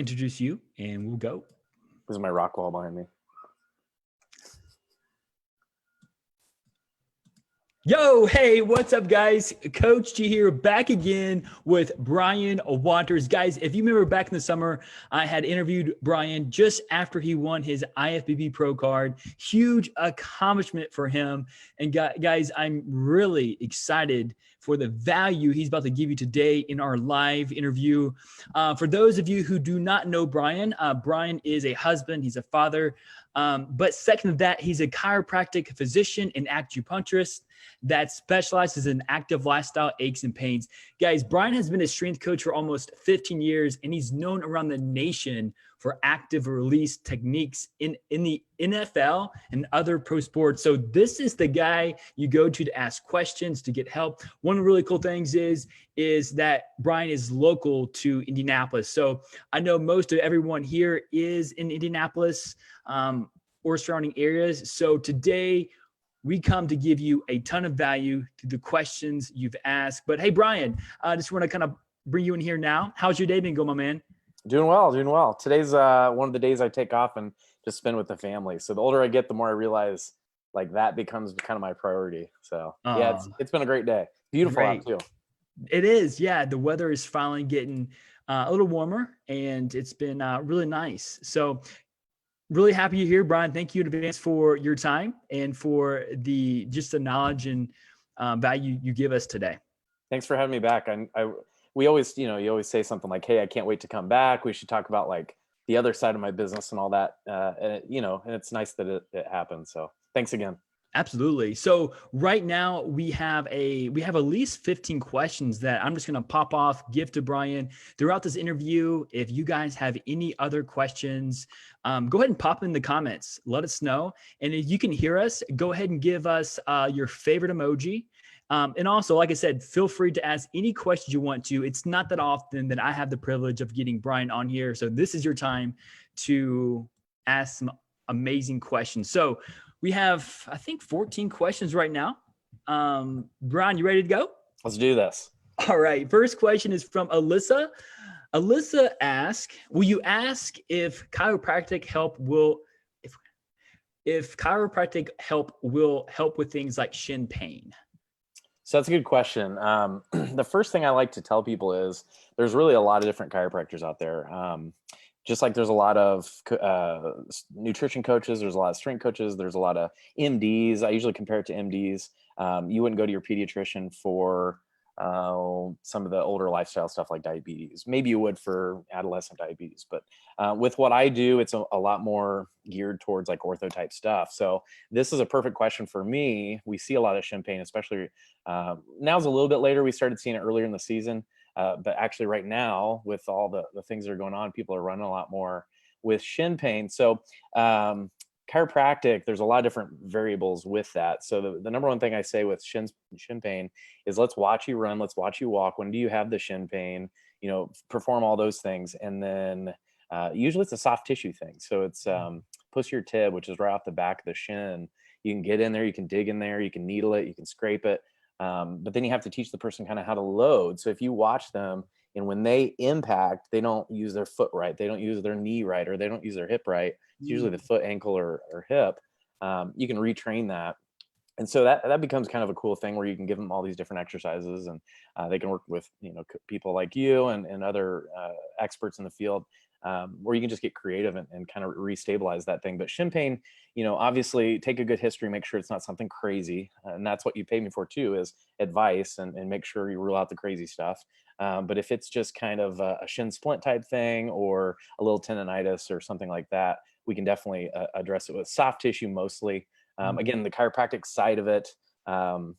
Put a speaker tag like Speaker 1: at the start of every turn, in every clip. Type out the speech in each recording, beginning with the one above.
Speaker 1: introduce you and we'll go.
Speaker 2: This is my rock wall behind me.
Speaker 1: Yo, hey, what's up, guys? Coach G here, back again with Brian Waters. Guys, if you remember back in the summer, I had interviewed Brian just after he won his IFBB Pro card. Huge accomplishment for him. And guys, I'm really excited for the value he's about to give you today in our live interview. For those of you who do not know Brian, Brian is a husband, he's a father. But second to that, he's a chiropractic physician and acupuncturist that specializes in active lifestyle aches and pains. Guys, Brian has been a strength coach for almost 15 years, and he's known around the nation for active release techniques in the NFL and other pro sports. So this is the guy you go to ask questions, to get help. One of the really cool things is that Brian is local to Indianapolis. So I know most of everyone here is in Indianapolis or surrounding areas. So today, we come to give you a ton of value to the questions you've asked. But hey, Brian, I just want to kind of bring you in here now. How's your day been going, my man?
Speaker 2: Doing well. Today's one of the days I take off and just spend with the family. So the older I get, the more I realize like that becomes kind of my priority. So yeah, it's been a great day. Beautiful out too.
Speaker 1: It is. Yeah. The weather is finally getting a little warmer and it's been really nice. So really happy you're here, Brian. Thank you in advance for your time and for the knowledge and value you give us today.
Speaker 2: Thanks for having me back. We always, you always say something like, "Hey, I can't wait to come back. We should talk about like the other side of my business and all that." And it's nice that it happened. So thanks again.
Speaker 1: Absolutely. So right now we have at least 15 questions that I'm just going to pop off, give to Brian throughout this interview. If you guys have any other questions, go ahead and pop in the comments. Let us know. And if you can hear us, go ahead and give us your favorite emoji. And also, like I said, feel free to ask any questions you want to. It's not that often that I have the privilege of getting Brian on here. So this is your time to ask some amazing questions. So we have, I think, 14 questions right now. Brian, you ready to go?
Speaker 2: Let's do this.
Speaker 1: All right. First question is from Alyssa. Alyssa asks, will you ask if chiropractic help will help with things like shin pain?
Speaker 2: So that's a good question. The first thing I like to tell people is there's really a lot of different chiropractors out there. Just like there's a lot of nutrition coaches, there's a lot of strength coaches, there's a lot of MDs. I usually compare it to MDs. You wouldn't go to your pediatrician for some of the older lifestyle stuff like diabetes. Maybe you would for adolescent diabetes, but with what I do, it's a lot more geared towards like ortho type stuff. So this is a perfect question for me. We see a lot of shin pain, especially now's a little bit later. We started seeing it earlier in the season. But actually right now with all the things that are going on, people are running a lot more with shin pain. So chiropractic, there's a lot of different variables with that. So the number one thing I say with shin pain is let's watch you run, let's watch you walk. When do you have the shin pain? Perform all those things. And then usually it's a soft tissue thing. So it's posterior tib, which is right off the back of the shin. You can get in there, you can dig in there, you can needle it, you can scrape it. But then you have to teach the person kind of how to load. So if you watch them and when they impact, they don't use their foot right, they don't use their knee right, or they don't use their hip right. It's usually the foot, ankle, or hip. You can retrain that. And so that becomes kind of a cool thing where you can give them all these different exercises and they can work with, people like you and other experts in the field where you can just get creative and kind of restabilize that thing. But shin pain, obviously take a good history, make sure it's not something crazy. And that's what you pay me for too, is advice and make sure you rule out the crazy stuff. But if it's just kind of a shin splint type thing or a little tendonitis or something like that, we can definitely address it with soft tissue mostly. Again, the chiropractic side of it,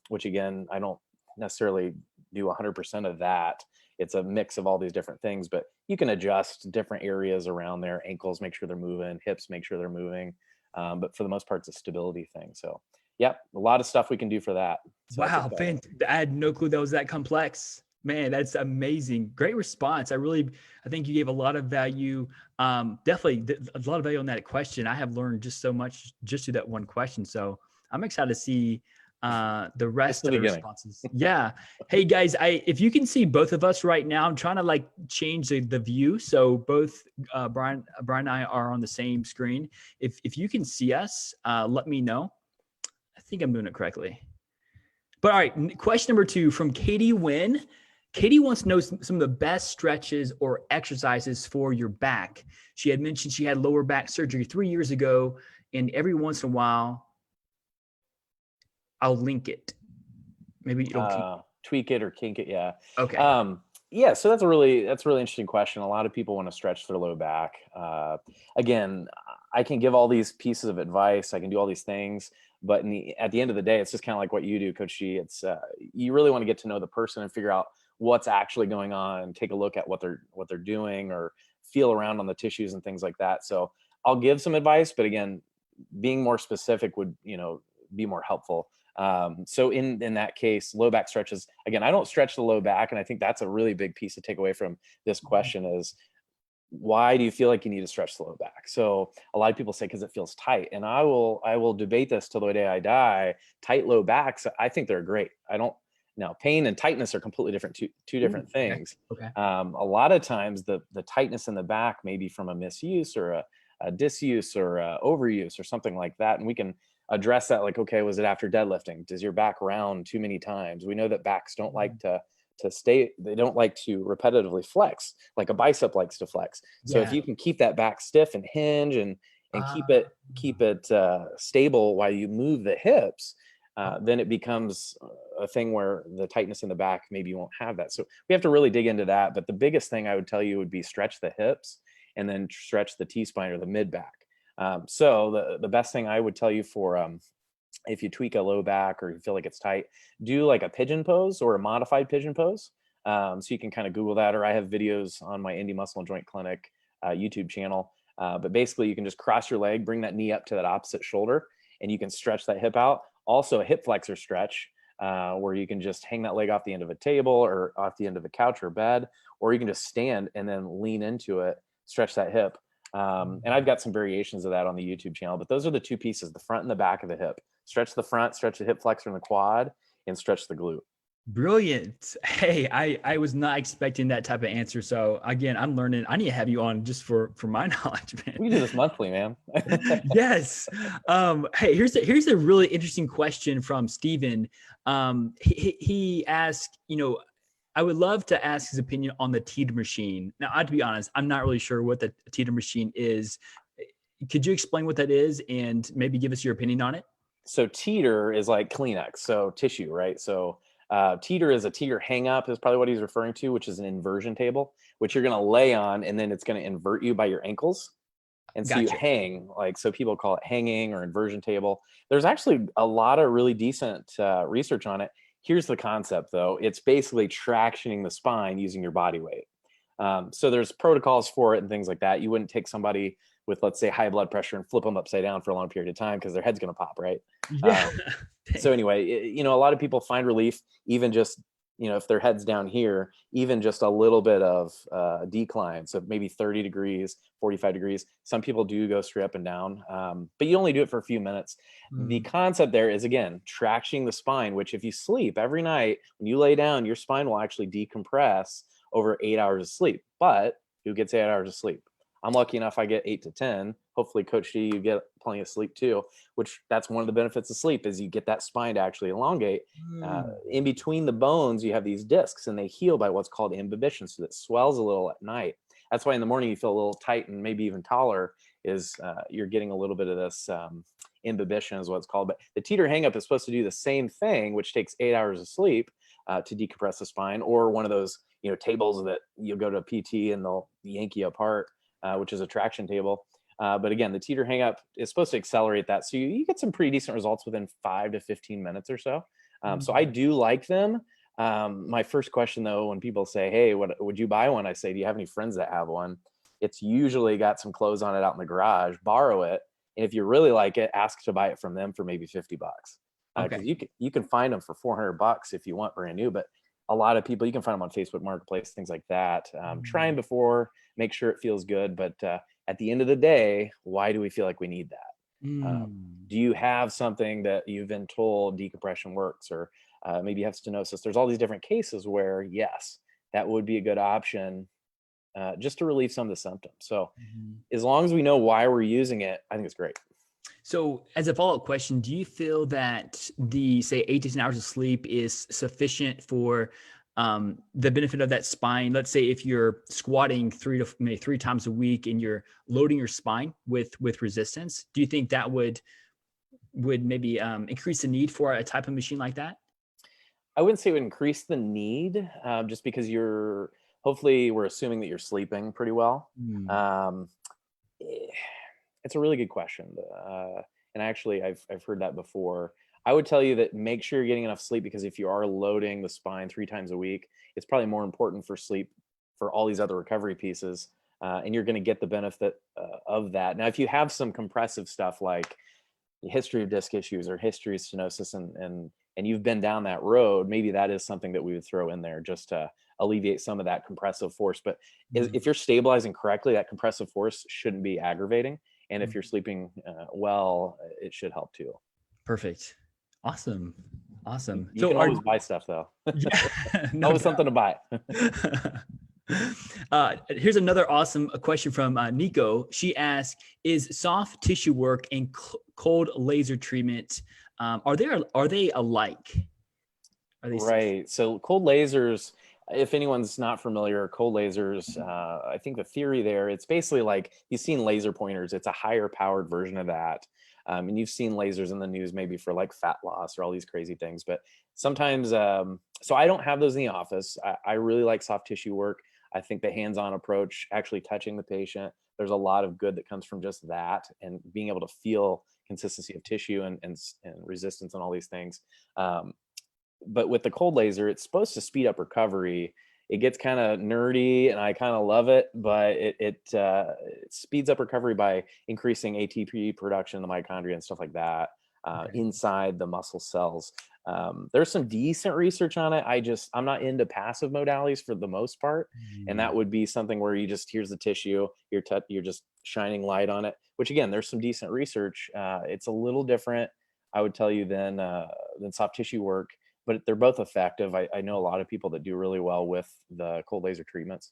Speaker 2: which again, I don't necessarily do 100% of that. It's a mix of all these different things, but you can adjust different areas around their ankles, make sure they're moving, hips, make sure they're moving. But for the most part, it's a stability thing. So yeah, a lot of stuff we can do for that. So
Speaker 1: wow. I had no clue that was that complex. Man, that's amazing. Great response. I think you gave a lot of value. Definitely a lot of value on that question. I have learned just so much just through that one question. So I'm excited to see the
Speaker 2: Just
Speaker 1: rest
Speaker 2: the
Speaker 1: of the
Speaker 2: beginning.
Speaker 1: responses. Yeah. Hey guys, if you can see both of us right now, I'm trying to like change the view. So both Brian and I are on the same screen. If you can see us, let me know. I think I'm doing it correctly. But all right, question number 2 from Katie Wynn. Katie wants to know some of the best stretches or exercises for your back. She had mentioned she had lower back surgery 3 years ago, and every once in a while, I'll link it. Maybe it'll keep.
Speaker 2: Tweak it or kink it. Yeah.
Speaker 1: Okay.
Speaker 2: Yeah. So that's a really interesting question. A lot of people want to stretch their low back. Again, I can give all these pieces of advice. I can do all these things, but at the end of the day, it's just kind of like what you do, Coach G. It's you really want to get to know the person and figure out what's actually going on. Take a look at what they're doing, or feel around on the tissues and things like that. So I'll give some advice, but again, being more specific would be more helpful. So in that case, low back stretches, again, I don't stretch the low back. And I think that's a really big piece to take away from this question is, why do you feel like you need to stretch the low back? So a lot of people say, because it feels tight. And I will debate this till the day I die. Tight low backs, I think they're great. I don't now, pain and tightness are completely different, two different things.
Speaker 1: Okay.
Speaker 2: A lot of times the tightness in the back may be from a misuse or a disuse or overuse or something like that. And we can address that, like, okay, was it after deadlifting? Does your back round too many times? We know that backs don't like to stay, they don't like to repetitively flex like a bicep likes to flex. So if you can keep that back stiff and hinge and keep it stable while you move the hips, then it becomes a thing where the tightness in the back, maybe you won't have that. So we have to really dig into that. But the biggest thing I would tell you would be stretch the hips and then stretch the T-spine or the mid back. So the best thing I would tell you for if you tweak a low back or you feel like it's tight, do like a pigeon pose or a modified pigeon pose. So you can kind of Google that, or I have videos on my Indie Muscle and Joint Clinic YouTube channel. But basically you can just cross your leg, bring that knee up to that opposite shoulder, and you can stretch that hip out. Also a hip flexor stretch, where you can just hang that leg off the end of a table or off the end of a couch or bed, or you can just stand and then lean into it, stretch that hip. And I've got some variations of that on the YouTube channel, but those are the two pieces, the front and the back of the hip. Stretch the front, stretch the hip flexor and the quad, and stretch the glute.
Speaker 1: Brilliant. Hey, I was not expecting that type of answer. So again, I'm learning. I need to have you on just for my knowledge, man.
Speaker 2: We do this monthly, man.
Speaker 1: Yes. Hey, here's a really interesting question from Steven. He asked, I would love to ask his opinion on the Teta Machine. Now, I have to be honest, I'm not really sure what the Teta Machine is. Could you explain what that is and maybe give us your opinion on it?
Speaker 2: So teeter is like Kleenex, so tissue, right? So teeter is a teeter hang up is probably what he's referring to, which is an inversion table, which you're going to lay on, and then it's going to invert you by your ankles. And so you hang, like, so people call it hanging or inversion table. There's actually a lot of really decent research on it. Here's the concept though. It's basically tractioning the spine using your body weight. So there's protocols for it and things like that. You wouldn't take somebody with, let's say, high blood pressure and flip them upside down for a long period of time because their head's going to pop, right?
Speaker 1: Yeah.
Speaker 2: So anyway, a lot of people find relief even just, if their head's down here, even just a little bit of decline. So maybe 30 degrees, 45 degrees. Some people do go straight up and down, but you only do it for a few minutes. The concept there is, again, tractioning the spine, which if you sleep every night, when you lay down, your spine will actually decompress over 8 hours of sleep. But who gets 8 hours of sleep? I'm lucky enough I get 8 to 10. Hopefully, Coach D, you get plenty of sleep too, which that's one of the benefits of sleep is you get that spine to actually elongate. In between the bones, you have these discs and they heal by what's called imbibition. So that swells a little at night. That's why in the morning you feel a little tight and maybe even taller is you're getting a little bit of this imbibition is what it's called. But the teeter hang up is supposed to do the same thing, which takes 8 hours of sleep to decompress the spine, or one of those, tables that you'll go to a PT and they'll yank you apart. Which is a traction table. But again, the teeter hang up is supposed to accelerate that. So you get some pretty decent results within 5 to 15 minutes or so. So I do like them. My first question though, when people say, hey, what would you buy one? I say, do you have any friends that have one? It's usually got some clothes on it out in the garage, borrow it. And if you really like it, ask to buy it from them for maybe $50. Because you can find them for $400 if you want brand new, but a lot of people, you can find them on Facebook Marketplace, things like that. Try them before, make sure it feels good. But at the end of the day, why do we feel like we need that?
Speaker 1: Mm.
Speaker 2: Do you have something that you've been told decompression works, or maybe you have stenosis? There's all these different cases where, yes, that would be a good option just to relieve some of the symptoms. So
Speaker 1: Mhm.
Speaker 2: as long as we know why we're using it, I think it's great.
Speaker 1: So, as a follow-up question, do you feel that the say 8 to 10 hours of sleep is sufficient for the benefit of that spine? Let's say if you're squatting maybe 3 times a week and you're loading your spine with resistance, do you think that would maybe increase the need for a type of machine like that?
Speaker 2: I wouldn't say it would increase the need, just because hopefully we're assuming that you're sleeping pretty well.
Speaker 1: Mm.
Speaker 2: Um, eh, it's a really good question. And actually I've heard that before. I would tell you that make sure you're getting enough sleep, because if you are loading the spine 3 times a week, it's probably more important for sleep for all these other recovery pieces. And you're going to get the benefit of that. Now, if you have some compressive stuff like history of disc issues or history of stenosis, and you've been down that road, maybe that is something that we would throw in there just to alleviate some of that compressive force. But
Speaker 1: Mm.
Speaker 2: if you're stabilizing correctly, that compressive force shouldn't be aggravating. And if you're
Speaker 1: Mhm.
Speaker 2: sleeping well, it should help too.
Speaker 1: Perfect. Awesome. Awesome.
Speaker 2: You
Speaker 1: So
Speaker 2: can
Speaker 1: are
Speaker 2: always buy stuff though.
Speaker 1: yeah, no
Speaker 2: Always
Speaker 1: doubt.
Speaker 2: something to buy.
Speaker 1: Here's another awesome question from Nico. She asks, "Is soft tissue work and cold laser treatment are they alike? Are they
Speaker 2: Right. So cold lasers, if anyone's not familiar, cold lasers, I think the theory there, it's basically like you've seen laser pointers. It's a higher powered version of that. And you've seen lasers in the news maybe for like fat loss or all these crazy things. But sometimes, so I don't have those in the office. I really like soft tissue work. I think the hands-on approach, actually touching the patient, there's a lot of good that comes from just that and being able to feel consistency of tissue and resistance and all these things. Um, but with the cold laser, it's supposed to speed up recovery. It gets kind of nerdy, and I kind of love it, but it speeds up recovery by increasing ATP production in the mitochondria and stuff like that
Speaker 1: Okay.
Speaker 2: inside the muscle cells. There's some decent research on it. I'm not into passive modalities for the most part, and
Speaker 1: Mm.
Speaker 2: that would be something where you just here's the tissue, you're just shining light on it. Which again, there's some decent research. It's a little different, I would tell you, than soft tissue work, but they're both effective. I know a lot of people that do really well with the cold laser treatments.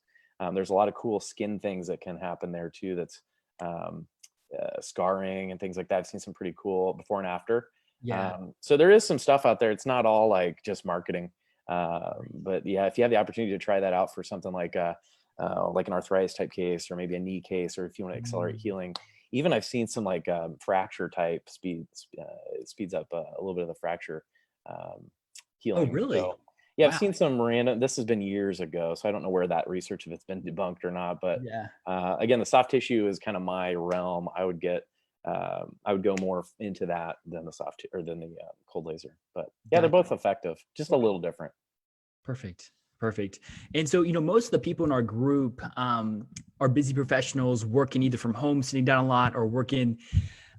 Speaker 2: There's a lot of cool skin things that can happen there too. That's um, scarring and things like that. I've seen some pretty cool before and after.
Speaker 1: Yeah.
Speaker 2: So there is some stuff out there. It's not all like just marketing.
Speaker 1: Right.
Speaker 2: But yeah, if you have the opportunity to try that out for something like an arthritis type case, or maybe a knee case, or if you want to accelerate
Speaker 1: Mm.
Speaker 2: healing, even I've seen some like fracture type it speeds up a little bit of the fracture um,
Speaker 1: Oh,
Speaker 2: healing.
Speaker 1: really?
Speaker 2: So yeah, I've
Speaker 1: Wow.
Speaker 2: seen some random. This has been years ago, so I don't know where that research, if it's been debunked or not. But
Speaker 1: Yeah.
Speaker 2: again, the soft tissue is kind of my realm. I would go more into that than the cold laser. But yeah, they're
Speaker 1: Gotcha.
Speaker 2: both effective, just a
Speaker 1: Okay.
Speaker 2: little different.
Speaker 1: Perfect. Perfect. And so, most of the people in our group are busy professionals working either from home, sitting down a lot, or working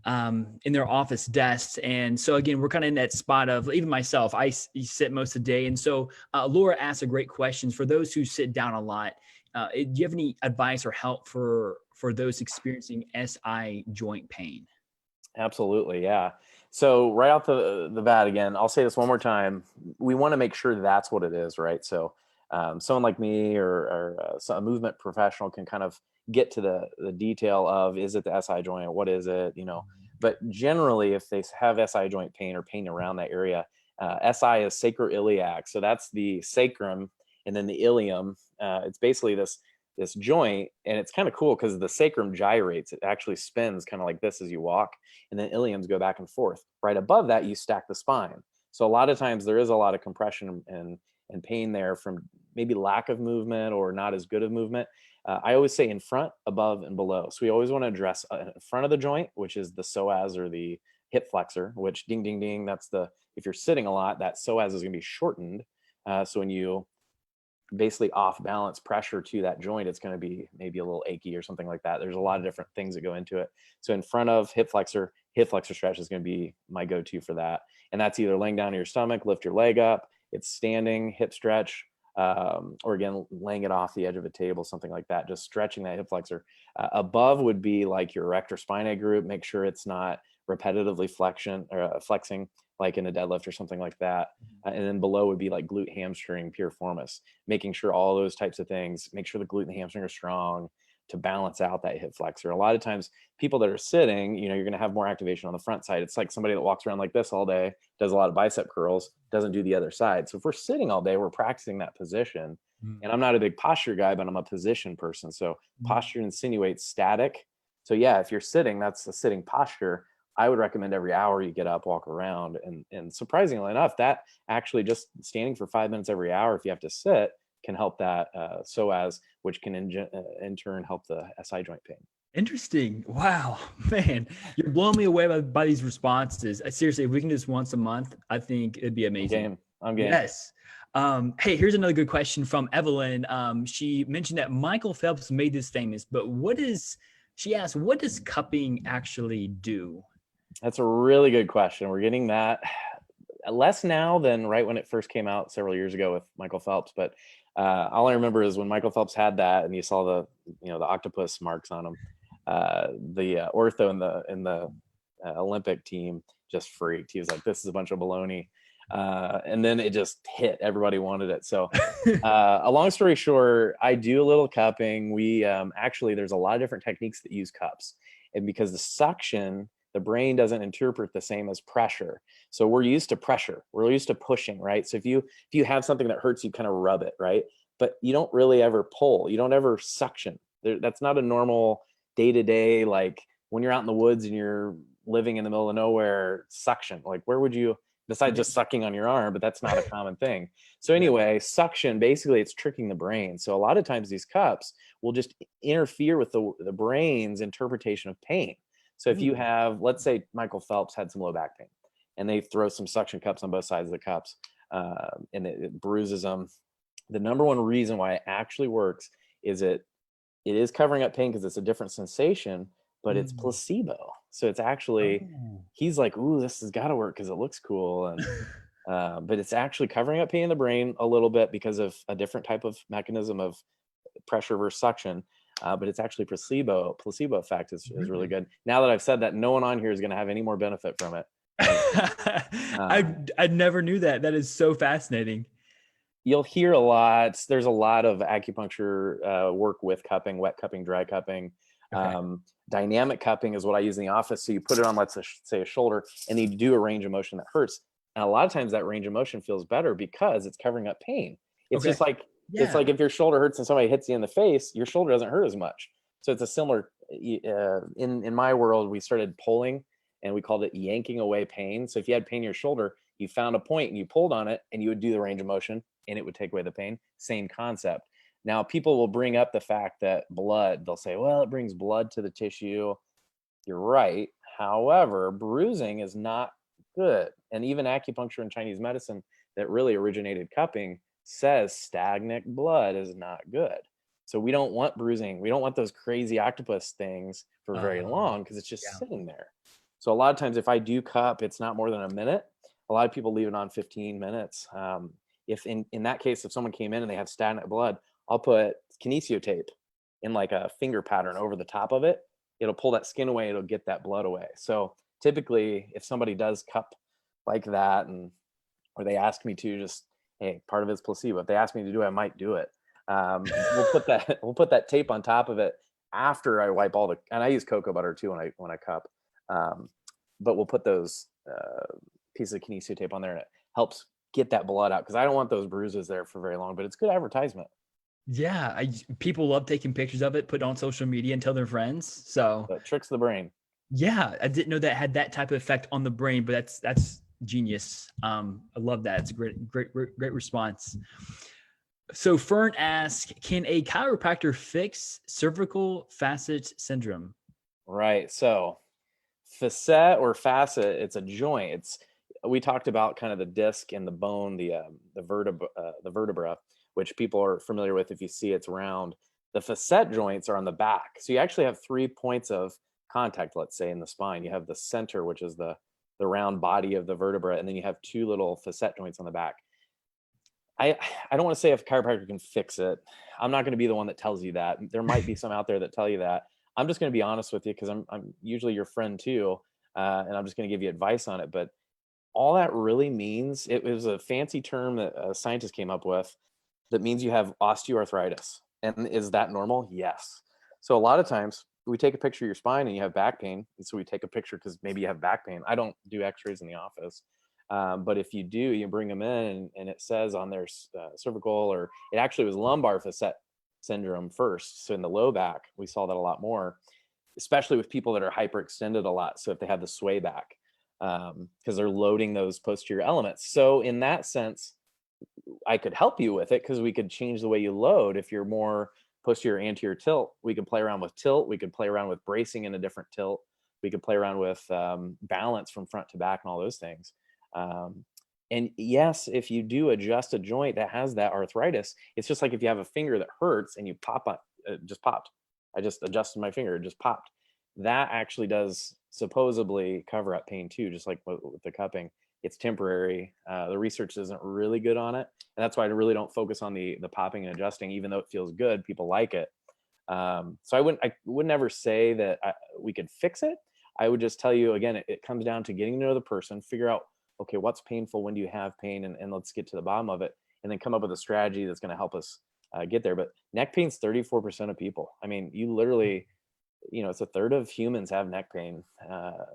Speaker 1: in their office desks. And so, again, we're kind of in that spot of even myself, sit most of the day. And so, Laura asked a great question for those who sit down a lot. Do you have any advice or help for those experiencing SI joint pain?
Speaker 2: Absolutely, yeah. So right off the bat, again, I'll say this one more time. We want to make sure that's what it is, right? So someone like me or a movement professional can kind of get to the detail of, is it the SI joint? What is it? But generally, if they have SI joint pain or pain around that area, SI is sacroiliac. So that's the sacrum, and then the ilium. It's basically this joint, and it's kind of cool because the sacrum gyrates. It actually spins kind of like this as you walk, and then iliums go back and forth. Right above that, you stack the spine. So a lot of times there is a lot of compression and pain there from maybe lack of movement or not as good of movement. I always say in front, above, and below. So we always want to address in front of the joint, which is the psoas or the hip flexor, which ding, ding, ding, if you're sitting a lot, that psoas is going to be shortened. So when you basically off balance pressure to that joint, it's going to be maybe a little achy or something like that. There's a lot of different things that go into it. So in front of hip flexor stretch is going to be my go-to for that. And that's either laying down on your stomach, lift your leg up, it's standing hip stretch, or again, laying it off the edge of a table, something like that, just stretching that hip flexor. Above would be like your erector spinae group. Make sure it's not repetitively flexing, like in a deadlift or something like that. And then below would be like glute, hamstring, piriformis, making sure all those types of things, make sure the glute and the hamstring are strong to balance out that hip flexor. A lot of times people that are sitting, you're going to have more activation on the front side. It's like somebody that walks around like this all day, does a lot of bicep curls, doesn't do the other side. So if we're sitting all day, we're practicing that position. And I'm not a big posture guy, but I'm a position person. So posture insinuates static. So yeah, if you're sitting, that's a sitting posture. I would recommend every hour you get up, walk around. And surprisingly enough, that actually just standing for 5 minutes every hour, if you have to sit, can help that psoas, which can in turn help the SI joint pain.
Speaker 1: Interesting. Wow, man, you're blowing me away by these responses. Seriously, if we can do this once a month, I think it'd be amazing.
Speaker 2: I'm game.
Speaker 1: Yes. Hey, here's another good question from Evelyn. She mentioned that Michael Phelps made this famous, but she asked, what does cupping actually do?
Speaker 2: That's a really good question. We're getting that less now than right when it first came out several years ago with Michael Phelps. But all I remember is when Michael Phelps had that, and you saw the octopus marks on him. The ortho in the Olympic team just freaked. He was like, "This is a bunch of baloney," and then it just hit. Everybody wanted it. So, a long story short, I do a little cupping. We actually, there's a lot of different techniques that use cups, and because the suction, the brain doesn't interpret the same as pressure. So we're used to pressure. We're used to pushing, right? So if you have something that hurts, you kind of rub it, right? But you don't really ever pull. You don't ever suction. That's not a normal day-to-day, like when you're out in the woods and you're living in the middle of nowhere, suction. Like where would you, besides just sucking on your arm, but that's not a common thing. So anyway, suction, basically it's tricking the brain. So a lot of times these cups will just interfere with the brain's interpretation of pain. So if you have, let's say Michael Phelps had some low back pain and they throw some suction cups on both sides of the cups and it bruises them. The number one reason why it actually works is it is covering up pain because it's a different sensation, but it's placebo. So it's actually, he's like, ooh, this has got to work because it looks cool. And but it's actually covering up pain in the brain a little bit because of a different type of mechanism of pressure versus suction. But it's actually placebo effect is really good. Now that I've said that, no one on here is going to have any more benefit from it.
Speaker 1: I never knew that. That is so fascinating.
Speaker 2: You'll hear a lot. There's a lot of acupuncture work with cupping, wet cupping, dry cupping. Okay. Dynamic cupping is what I use in the office. So you put it on, let's say, a shoulder, and you do a range of motion that hurts. And a lot of times that range of motion feels better because it's covering up pain. It's just like, it's like if your shoulder hurts and somebody hits you in the face, your shoulder doesn't hurt as much. So it's a similar, in my world, we started pulling and we called it yanking away pain. So if you had pain in your shoulder, you found a point and you pulled on it and you would do the range of motion and it would take away the pain. Same concept. Now people will bring up the fact that blood, they'll say, well, it brings blood to the tissue. You're right. However, bruising is not good. And even acupuncture and Chinese medicine that really originated cupping says stagnant blood is not good. So we don't want bruising. We don't want those crazy octopus things for very long because it's just sitting there. So a lot of times if I do cup, it's not more than a minute. A lot of people leave it on 15 minutes. If in that case, if someone came in and they have stagnant blood, I'll put kinesio tape in like a finger pattern over the top of it. It'll pull that skin away. It'll get that blood away. So typically if somebody does cup like that or they ask me to, just, hey, part of it's placebo. If they ask me to do it, I might do it. We'll put that tape on top of it after I wipe and I use cocoa butter too when I cup. But we'll put those pieces of kinesio tape on there and it helps get that blood out because I don't want those bruises there for very long, but it's good advertisement.
Speaker 1: Yeah, people love taking pictures of it, put it on social media and tell their friends. So
Speaker 2: it tricks the brain.
Speaker 1: Yeah, I didn't know that had that type of effect on the brain, but that's genius. I love that. It's a great response. So Fern asks, can a chiropractor fix cervical facet syndrome?
Speaker 2: Right. So facet or facet, it's a joint. We talked about kind of the disc and the bone, the vertebra, which people are familiar with. If you see it's round, the facet joints are on the back. So you actually have 3 points of contact, let's say, in the spine. You have the center, which is the round body of the vertebra, and then you have 2 little facet joints on the back. I don't want to say if a chiropractor can fix it. I'm not going to be the one that tells you that. There might be some out there that tell you that. I'm just going to be honest with you because I'm usually your friend too. and I'm just going to give you advice on it. But all that really means, it was a fancy term that a scientist came up with that means you have osteoarthritis. And is that normal? Yes. So a lot of times we take a picture of your spine and you have back pain. And so we take a picture because maybe you have back pain. I don't do x-rays in the office. But if you do, you bring them in and it says on their cervical, or it actually was lumbar facet syndrome first. So in the low back, we saw that a lot more, especially with people that are hyperextended a lot. So if they have the sway back, because they're loading those posterior elements. So in that sense, I could help you with it because we could change the way you load. If you're more posterior anterior tilt, we could play around with tilt. We could play around with bracing in a different tilt. We could play around with balance from front to back and all those things. And yes, if you do adjust a joint that has that arthritis, it's just like if you have a finger that hurts and you pop up, it just popped. I just adjusted my finger, it just popped. That actually does supposedly cover up pain too, just like with the cupping. It's temporary. The research isn't really good on it. And that's why I really don't focus on the popping and adjusting, even though it feels good, people like it. So I would never say that we could fix it. I would just tell you, again, it comes down to getting to know the person, figure out, okay, what's painful? When do you have pain? And let's get to the bottom of it, and then come up with a strategy that's going to help us get there. But neck pain's 34% of people. I mean, you literally, it's a third of humans have neck pain.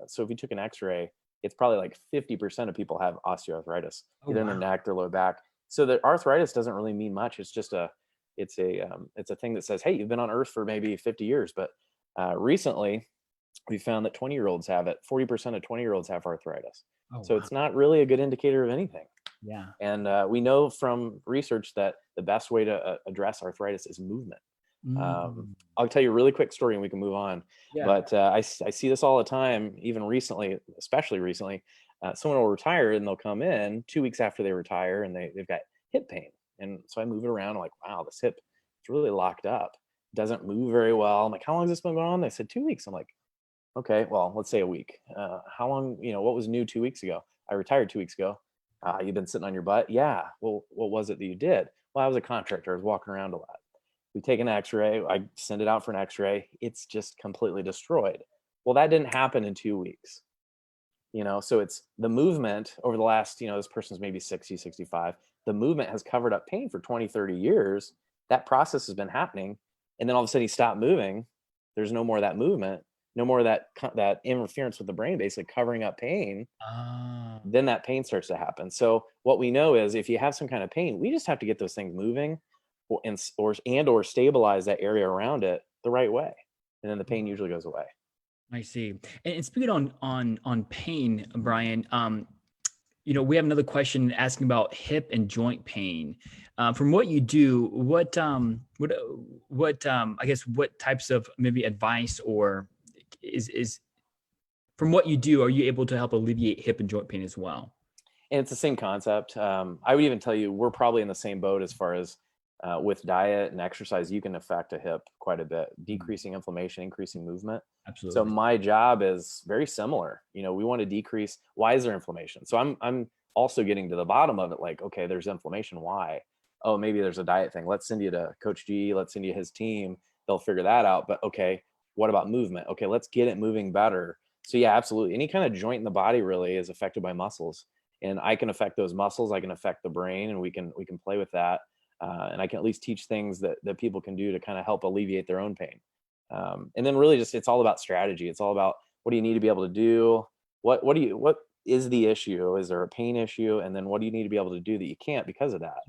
Speaker 2: So if you took an x-ray, it's probably like 50% of people have osteoarthritis, either in their neck or lower back. So the arthritis doesn't really mean much. It's just it's a thing that says, hey, you've been on earth for maybe 50 years. But recently we found that 20-year-olds have it. 40% of 20-year-olds have arthritis. So it's not really a good indicator of anything.
Speaker 1: Yeah.
Speaker 2: And we know from research that the best way to address arthritis is movement. I'll tell you a really quick story and we can move on. Yeah. But I see this all the time, even recently, especially recently. Someone will retire and they'll come in 2 weeks after they retire and they've got hip pain. And so I move it around. I'm like, wow, this hip is really locked up. Doesn't move very well. I'm like, how long has this been going on? They said 2 weeks. I'm like, okay, well, let's say a week. How long, what was new 2 weeks ago? I retired 2 weeks ago. You've been sitting on your butt? Yeah. Well, what was it that you did? Well, I was a contractor. I was walking around a lot. We take an x-ray. I send it out for an x-ray. It's just completely destroyed. Well, that didn't happen in 2 weeks. So it's the movement over the last, this person's maybe 60, 65. The movement has covered up pain for 20, 30 years. That process has been happening. And then all of a sudden he stopped moving. There's no more of that movement. No more of that interference with the brain, basically covering up pain. Then that pain starts to happen. So what we know is if you have some kind of pain, we just have to get those things moving or stabilize that area around it the right way. And then the pain usually goes away.
Speaker 1: I see. And speaking on pain, Brian, we have another question asking about hip and joint pain. From what you do, what I guess what types of maybe advice or is from what you do, are you able to help alleviate hip and joint pain as well?
Speaker 2: And it's the same concept. I would even tell you, we're probably in the same boat as far as with diet and exercise, you can affect a hip quite a bit, decreasing inflammation, increasing movement.
Speaker 1: Absolutely.
Speaker 2: So my job is very similar. We want to decrease. Why is there inflammation? So I'm also getting to the bottom of it. Like, okay, there's inflammation. Why? Oh, maybe there's a diet thing. Let's send you to Coach G. Let's send you his team. They'll figure that out. But okay, what about movement? Okay, let's get it moving better. So yeah, absolutely. Any kind of joint in the body really is affected by muscles, and I can affect those muscles. I can affect the brain, and we can play with that. And I can at least teach things that people can do to kind of help alleviate their own pain. And then really just, it's all about strategy. It's all about, what do you need to be able to do? What is the issue? Is there a pain issue? And then what do you need to be able to do that you can't because of that?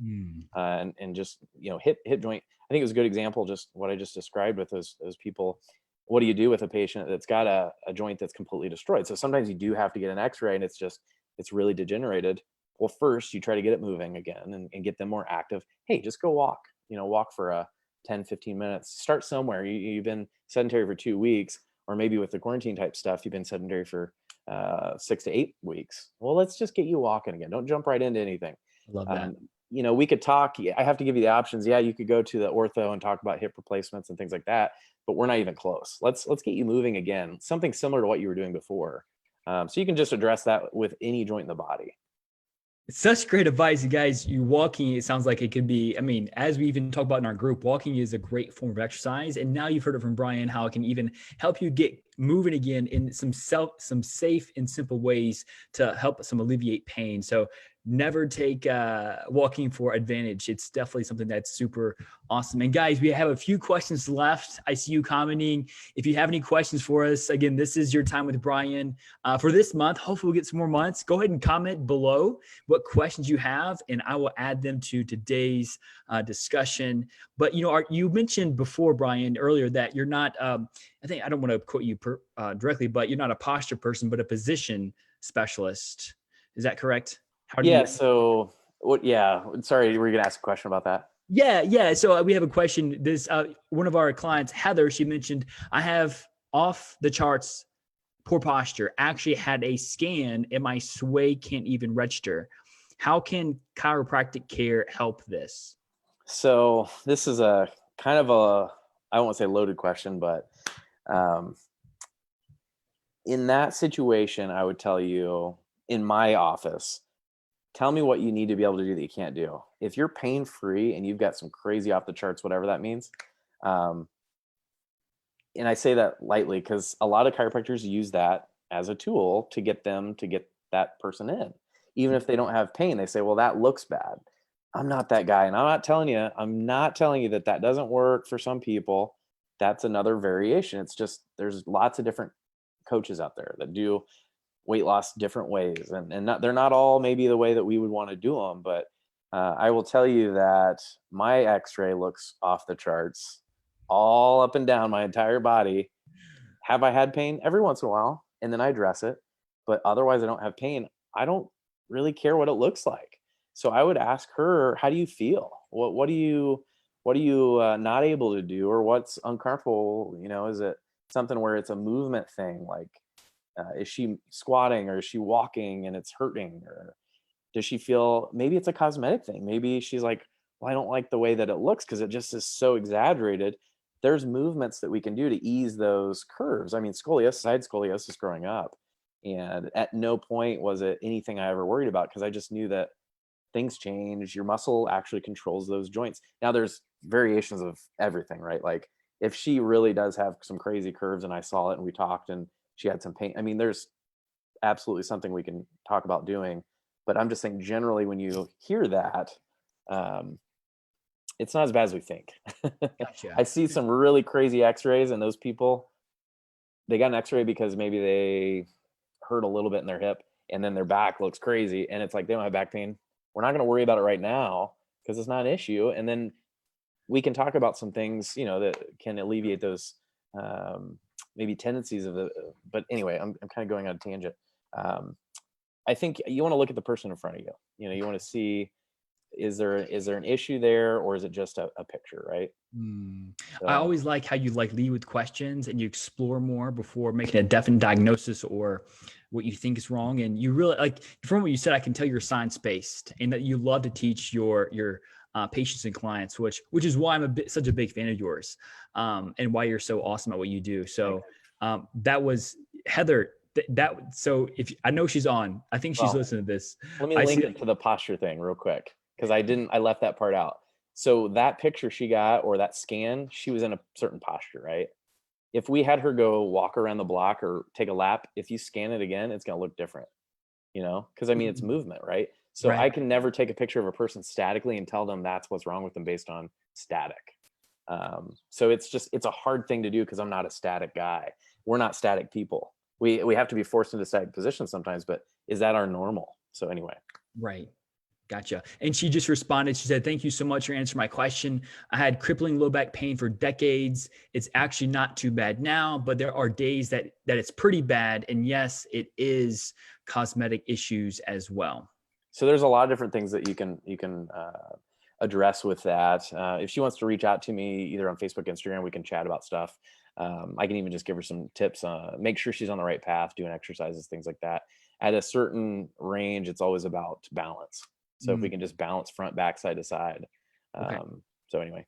Speaker 2: And just, hip joint. I think it was a good example, just what I just described with those people. What do you do with a patient that's got a joint that's completely destroyed? So sometimes you do have to get an x-ray and it's really degenerated. Well, first you try to get it moving again and get them more active. Hey, just go walk, walk for 10, 15 minutes, start somewhere. You've been sedentary for 2 weeks, or maybe with the quarantine type stuff, you've been sedentary for 6 to 8 weeks. Well, let's just get you walking again. Don't jump right into anything.
Speaker 1: I love that.
Speaker 2: We could talk. I have to give you the options. Yeah, you could go to the ortho and talk about hip replacements and things like that, but we're not even close. Let's get you moving again. Something similar to what you were doing before. So you can just address that with any joint in the body.
Speaker 1: Such great advice, guys. You walking, it sounds like it could be, I mean, as we even talk about in our group, walking is a great form of exercise. And now you've heard it from Brian, how it can even help you get moving again in some safe and simple ways to help some alleviate pain. So never take walking for advantage. It's definitely something that's super awesome. And guys, we have a few questions left. I see you commenting. If you have any questions for us, again, this is your time with Brian for this month. Hopefully we'll get some more months. Go ahead and comment below what questions you have, and I will add them to today's discussion. But you mentioned before, Brian, earlier that you're not. I think I don't want to quote you directly, but you're not a posture person, but a position specialist. Is that correct? How do
Speaker 2: Yeah.
Speaker 1: you?
Speaker 2: So what? Yeah. Sorry, were you gonna ask a question about that?
Speaker 1: Yeah. So we have a question. This one of our clients, Heather, she mentioned I have off the charts poor posture. Actually had a scan and my sway can't even register. How can chiropractic care help this?
Speaker 2: So this is a kind of a, I won't say loaded question, but um, in that situation, I would tell you in my office, tell me what you need to be able to do that you can't do. If you're pain free and you've got some crazy off the charts, whatever that means, um, and I say that lightly because a lot of chiropractors use that as a tool to get them to get that person in. Even if they don't have pain, they say, well, that looks bad. I'm not that guy. And I'm not telling you that that doesn't work for some people. That's another variation. It's just, there's lots of different coaches out there that do weight loss different ways. And not, they're not all maybe the way that we would want to do them. But I will tell you that my x-ray looks off the charts all up and down my entire body. Have I had pain? Every once in a while, and then I address it. But otherwise, I don't have pain. I don't really care what it looks like. So I would ask her, how do you feel? What do you not able to do, or what's uncomfortable? Is it something where it's a movement thing? Like, is she squatting or is she walking and it's hurting? Or does she feel, maybe it's a cosmetic thing? Maybe she's like, well, I don't like the way that it looks because it just is so exaggerated. There's movements that we can do to ease those curves. I mean, scoliosis, I had scoliosis growing up, and at no point was it anything I ever worried about because I just knew that things change. Your muscle actually controls those joints. Now there's variations of everything, right? Like if she really does have some crazy curves and I saw it and we talked and she had some pain, I mean, there's absolutely something we can talk about doing. But I'm just saying, generally, when you hear that, um, it's not as bad as we think.
Speaker 1: Gotcha.
Speaker 2: I see some really crazy x-rays, and those people, they got an x-ray because maybe they hurt a little bit in their hip and then their back looks crazy. And it's like, they don't have back pain. We're not going to worry about it right now because it's not an issue. And then we can talk about some things, that can alleviate those maybe tendencies of the, but anyway, I'm kind of going on a tangent. I think you want to look at the person in front of you. You want to see, is there an issue there, or is it just a picture, right?
Speaker 1: I
Speaker 2: So,
Speaker 1: always like how you lead with questions and you explore more before making a definite diagnosis or what you think is wrong. And you really from what you said, I can tell you're science based and that you love to teach your patients and clients, which is why I'm such a big fan of yours, and why you're so awesome at what you do. So that was Heather. So if I know she's on, I think she's
Speaker 2: well,
Speaker 1: listening to this.
Speaker 2: let me
Speaker 1: I
Speaker 2: link
Speaker 1: see.
Speaker 2: it to the posture thing real quick because I left that part out. So that picture she got, or that scan, she was in a certain posture, right? If we had her go walk around the block or take a lap, if you scan it again, it's going to look different, because I mean, it's movement, right? So
Speaker 1: Right.
Speaker 2: I can never take a picture of a person statically and tell them that's what's wrong with them based on static. So it's a hard thing to do because I'm not a static guy. We're not static people. We have to be forced into static positions sometimes, but is that our normal? So anyway.
Speaker 1: Right. Gotcha. And she just responded. She said, "Thank you so much for answering my question. I had crippling low back pain for decades. It's actually not too bad now, but there are days that it's pretty bad. And yes, it is cosmetic issues as well."
Speaker 2: So there's a lot of different things that you can address with that. If she wants to reach out to me either on Facebook, Instagram, we can chat about stuff. I can even just give her some tips. Make sure she's on the right path, doing exercises, things like that. At a certain range, it's always about balance. So if we can just balance front, back, side to side.
Speaker 1: Okay.
Speaker 2: So anyway.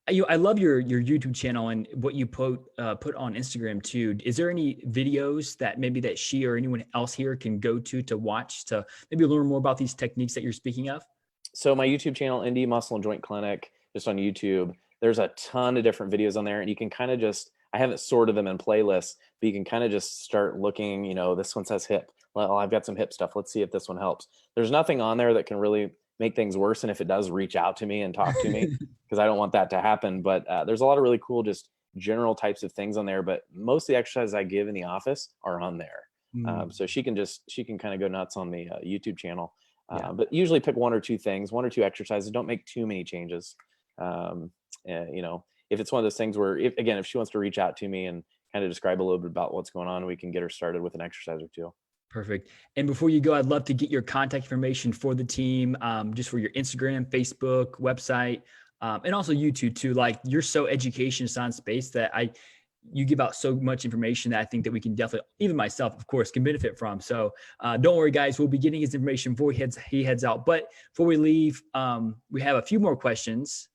Speaker 1: I love your YouTube channel and what you put on Instagram too. Is there any videos that maybe that she or anyone else here can go to watch to maybe learn more about these techniques that you're speaking of?
Speaker 2: So my YouTube channel, Indie Muscle and Joint Clinic, just on YouTube, there's a ton of different videos on there, and you can kind of just, I haven't sorted them in playlists, but you can kind of just start looking, this one says hip. Well, I've got some hip stuff. Let's see if this one helps. There's nothing on there that can really make things worse. And if it does, reach out to me and talk to me, because I don't want that to happen. But there's a lot of really cool, just general types of things on there. But most of the exercises I give in the office are on there.
Speaker 1: Mm,
Speaker 2: So she can kind of go nuts on the YouTube channel.
Speaker 1: yeah.
Speaker 2: But usually pick one or two things, one or two exercises. Don't make too many changes. If it's one of those things where, if she wants to reach out to me and kind of describe a little bit about what's going on, we can get her started with an exercise or two.
Speaker 1: Perfect. And before you go, I'd love to get your contact information for the team, just for your Instagram, Facebook, website, and also YouTube too. Like you're so education science based that you give out so much information that I think that we can definitely, even myself, of course, can benefit from. So don't worry, guys. We'll be getting his information before he heads out. But before we leave, we have a few more questions.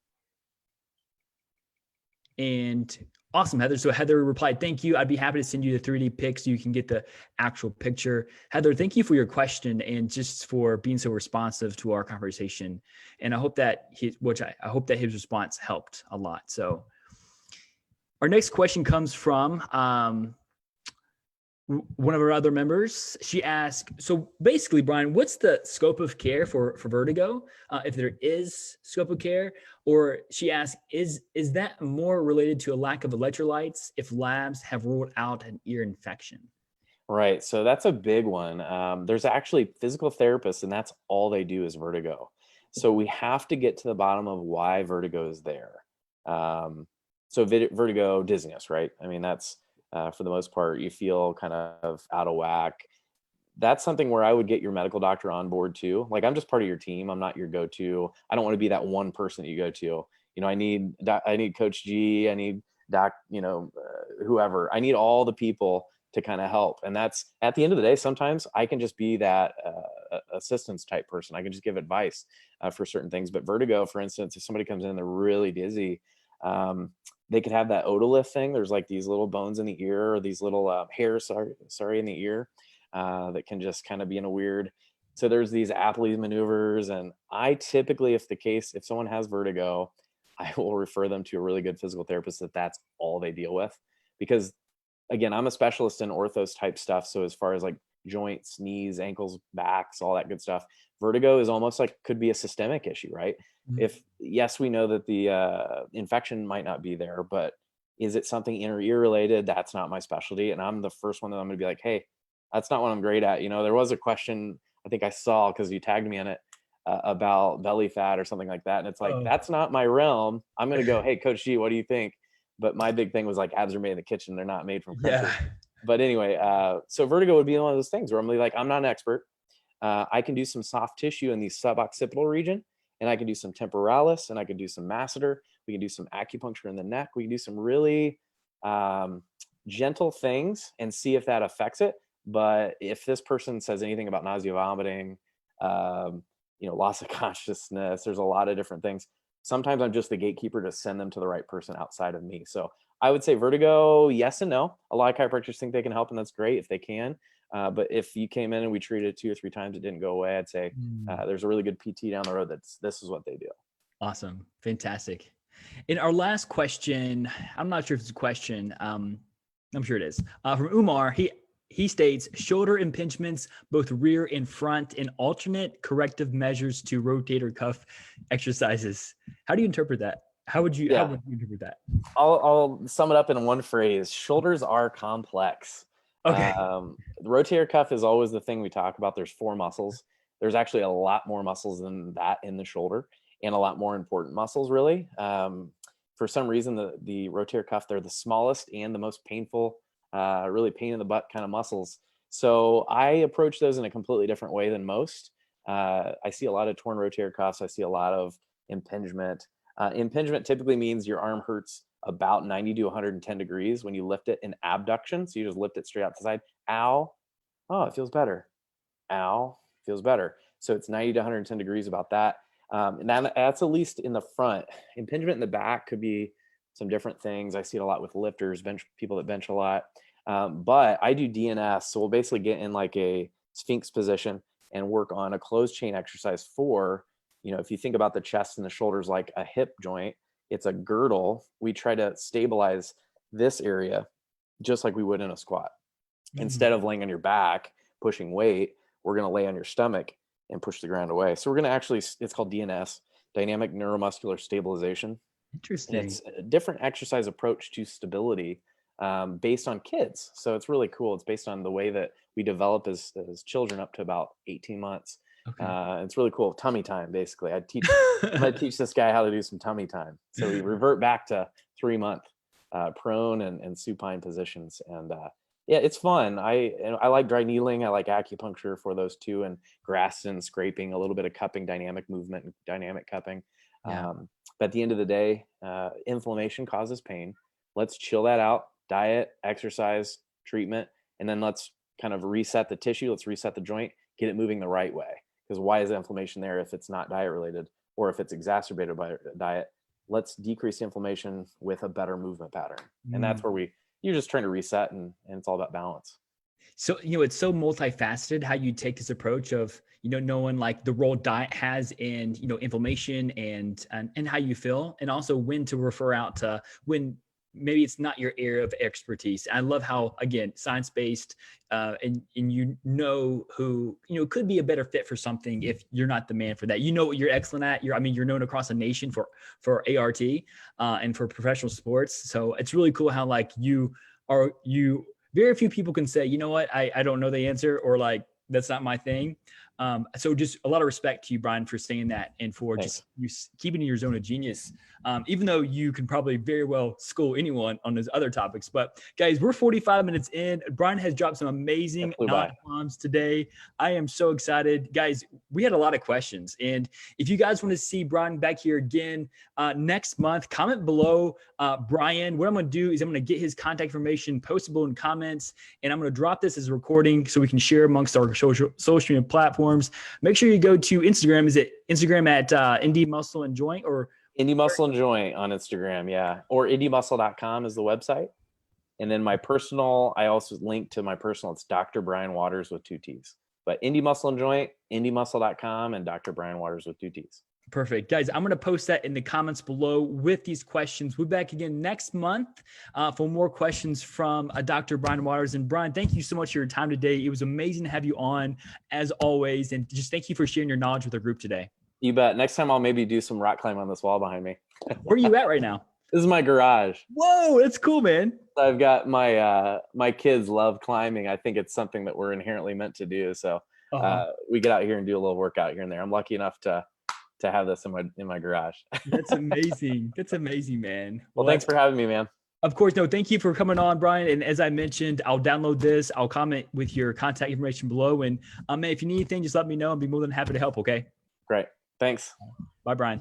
Speaker 1: And awesome, Heather. So Heather replied, thank you. I'd be happy to send you the 3D pic so you can get the actual picture. Heather, thank you for your question and just for being so responsive to our conversation. And I hope that I hope that his response helped a lot. So our next question comes from one of our other members. She asked, so basically, Brian, what's the scope of care for vertigo, if there is scope of care? Or she asked, is that more related to a lack of electrolytes if labs have ruled out an ear infection?
Speaker 2: Right. So that's a big one. There's actually physical therapists, and that's all they do is vertigo. So we have to get to the bottom of why vertigo is there. Vertigo, dizziness, right? I mean, that's for the most part, you feel kind of out of whack. That's something where I would get your medical doctor on board too. Like, I'm just part of your team. I'm not your go-to. I don't want to be that one person that you go to. I need Coach G. I need whoever. I need all the people to kind of help. And that's, at the end of the day, sometimes I can just be that assistance type person. I can just give advice for certain things. But vertigo, for instance, if somebody comes in and they're really dizzy, they could have that otolith thing. There's like these little bones in the ear, or these little hairs, in the ear, that can just kind of be in a weird. So there's these Apley's maneuvers. And I typically, if someone has vertigo, I will refer them to a really good physical therapist that's all they deal with. Because again, I'm a specialist in orthos type stuff. So as far as like joints, knees, ankles, backs, all that good stuff, vertigo is almost like could be a systemic issue, right?
Speaker 1: Mhm.
Speaker 2: Yes, we know that the infection might not be there, but is it something inner ear related? That's not my specialty. And I'm the first one that I'm going to be like, hey, that's not what I'm great at. There was a question I think I saw, because you tagged me in it, about belly fat or something like that. And it's like,
Speaker 1: Oh,
Speaker 2: that's not my realm. I'm going to go, hey, Coach G, what do you think? But my big thing was like, abs are made in the kitchen. They're not made from
Speaker 1: yeah.
Speaker 2: crunches. But anyway, so vertigo would be one of those things where I'm like, I'm not an expert. I can do some soft tissue in the suboccipital region, and I can do some temporalis, and I can do some masseter. We can do some acupuncture in the neck. We can do some really gentle things and see if that affects it. But if this person says anything about nausea, vomiting, loss of consciousness, there's a lot of different things. Sometimes I'm just the gatekeeper to send them to the right person outside of me. So I would say vertigo, yes and no. A lot of chiropractors think they can help, and that's great if they can. But if you came in and we treated it 2 or 3 times, it didn't go away, I'd say there's a really good PT down the road this is what they do.
Speaker 1: Awesome. Fantastic. And our last question, I'm not sure if it's a question. I'm sure it is. From Umar, he states shoulder impingements, both rear and front, and alternate corrective measures to rotator cuff exercises. How do you interpret that? How would you interpret that?
Speaker 2: I'll sum it up in one phrase. Shoulders are complex.
Speaker 1: Okay.
Speaker 2: The rotator cuff is always the thing we talk about. There's 4 muscles. There's actually a lot more muscles than that in the shoulder, and a lot more important muscles, really. For some reason, the rotator cuff, they're the smallest and the most painful, really pain in the butt kind of muscles. So I approach those in a completely different way than most. I see a lot of torn rotator cuffs. I see a lot of impingement. Impingement typically means your arm hurts about 90 to 110 degrees when you lift it in abduction. So you just lift it straight out to the side. Ow. Oh, it feels better. Ow. Feels better. So it's 90 to 110 degrees about that. And that's at least in the front. Impingement in the back could be some different things. I see it a lot with lifters, people that bench a lot. But I do DNS. So we'll basically get in like a Sphinx position and work on a closed chain exercise for, if you think about the chest and the shoulders like a hip joint, it's a girdle. We try to stabilize this area just like we would in a squat. Instead of laying on your back, pushing weight, we're going to lay on your stomach and push the ground away. So we're going to it's called DNS, dynamic neuromuscular stabilization.
Speaker 1: Interesting.
Speaker 2: And it's a different exercise approach to stability based on kids. So it's really cool. It's based on the way that we develop as children up to about 18 months. Okay. It's really cool. Tummy time, basically. I'm going to teach this guy how to do some tummy time. So we revert back to 3-month prone and supine positions. And yeah, it's fun. I like dry needling. I like acupuncture for those two, and Graston, scraping, a little bit of cupping, dynamic movement, and dynamic cupping. Yeah. But at the end of the day, inflammation causes pain. Let's chill that out. Diet, exercise, treatment, and then let's kind of reset the tissue. Let's reset the joint, get it moving the right way. Because why is inflammation there if it's not diet related, or if it's exacerbated by diet? Let's decrease the inflammation with a better movement pattern. And that's where you're just trying to reset, and it's all about balance.
Speaker 1: So, it's so multifaceted how you take this approach of, knowing like the role diet has in, inflammation and how you feel, and also when to refer out to when maybe it's not your area of expertise. I love how, again, science-based, and who, could be a better fit for something if you're not the man for that. What you're excellent at. You're known across the nation for ART and for professional sports. So it's really cool how like very few people can say, I don't know the answer, or like, that's not my thing. So just a lot of respect to you, Brian, for saying that, and for
Speaker 2: Thanks.
Speaker 1: just you keeping in your zone of genius, even though you can probably very well school anyone on those other topics. But guys, we're 45 minutes in. Brian has dropped some amazing knowledge bombs today. I am so excited. Guys, we had a lot of questions. And if you guys want to see Brian back here again next month, comment below Brian. What I'm going to do is I'm going to get his contact information postable in comments, and I'm going to drop this as a recording so we can share amongst our social media platforms. Make sure you go to Instagram. Is it Instagram at Indie Muscle and Joint, or
Speaker 2: Indie Muscle and Joint on Instagram? Yeah. Or indiemuscle.com is the website. And then my personal, I also link to my personal. It's Dr. Brian Waters with 2 T's. But Indie Muscle and Joint, indiemuscle.com, and Dr. Brian Waters with 2 T's.
Speaker 1: Perfect. Guys, I'm going to post that in the comments below with these questions. We'll be back again next month for more questions from Dr. Brian Waters. And Brian, thank you so much for your time today. It was amazing to have you on, as always. And just thank you for sharing your knowledge with our group today.
Speaker 2: You bet. Next time I'll maybe do some rock climb on this wall behind me.
Speaker 1: Where are you at right now?
Speaker 2: This is my garage.
Speaker 1: Whoa, that's cool, man.
Speaker 2: I've got my kids love climbing. I think it's something that we're inherently meant to do. So we get out here and do a little workout here and there. I'm lucky enough to have this in my garage.
Speaker 1: That's amazing. That's amazing, man.
Speaker 2: Well, thanks for having me, man.
Speaker 1: Of course. No, thank you for coming on, Brian. And as I mentioned, I'll download this. I'll comment with your contact information below. And man, if you need anything, just let me know. I'll be more than happy to help. Okay.
Speaker 2: Great. Thanks.
Speaker 1: Bye, Brian.